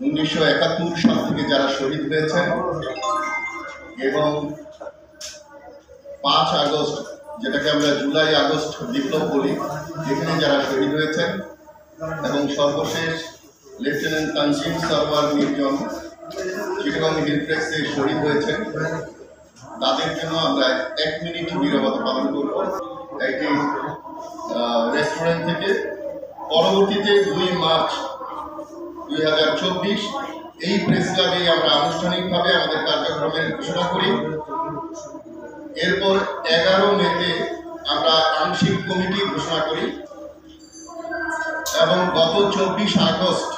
1971 সাল থেকে যারা শহীদ হয়েছেন এবং 5 আগস্ট যেটাকে আমরা জুলাই আগস্ট বিপ্লব বলি, এখানে যারা শহীদ হয়েছেন এবং সর্বশেষ লেফটেন্যান্ট তানজিম সরওয়ার নির্জন চিটাগং হিলক্রেক্সে শহীদ হয়েছেন, তাদের জন্য আমরা 1 মিনিট নীরবতা পালন করব একটি রেস্টুরেন্ট থেকে। পরবর্তীতে 2 মার্চ 2024 এই প্রেস ক্লাবে আমরা আনুষ্ঠানিকভাবে আমাদের কার্যক্রমের ঘোষণা করি। এরপর 11 মেতে আমরা আংশিক কমিটি ঘোষণা করি এবং গত 24 আগস্ট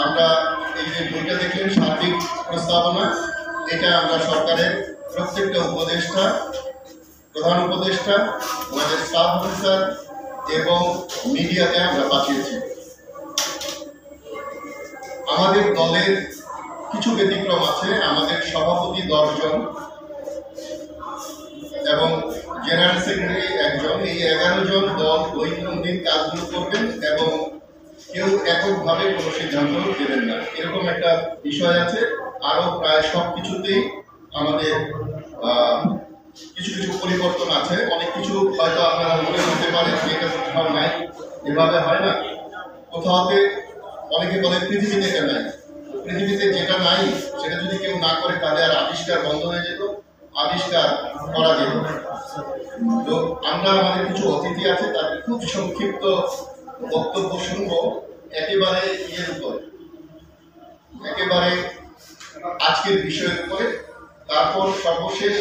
আমরা এই যে বইটা দেখলেন সার্বিক প্রস্তাবনা, এটা আমরা সরকারের প্রত্যেকটা উপদেষ্টা, প্রধান উপদেষ্টা, আমাদের স্টাফ অফিসার এবং মিডিয়াতে আমরা পাঠিয়েছি। আমাদের দলের কিছু ব্যতিক্রম আছে। আমাদের সভাপতি 10 জন এবং জেনারেল সেক্রেটারি 1 জন, এই 11 জন দল দৈনন্দিন কাজগুলো করবেন এবং কেউ এককভাবে কোনো সিদ্ধান্ত দেবেন না, এরকম একটা বিষয় আছে। আরও প্রায় সব কিছুতেই আমাদের কিছু কিছু পরিবর্তন আছে। অনেক কিছু হয়তো আপনারা মনে করতে পারেন যে এটা কোথাও নাই, এভাবে হয় না। কোথাওতে অনেকে বলে পৃথিবীতে এটা নাই, পৃথিবীতে যেটা নাই সেটা যদি কেউ না করে তাহলে আর আবিষ্কার বন্ধ হয়ে যেত, আবিষ্কার করা যেত। তো আমরা আমাদের কিছু অতিথি আছে, তাদের খুব সংক্ষিপ্ত বক্তব্য শুনবো একেবারে ইয়ের উপরে, একেবারে আজকের বিষয়ের উপরে। তারপর সর্বশেষ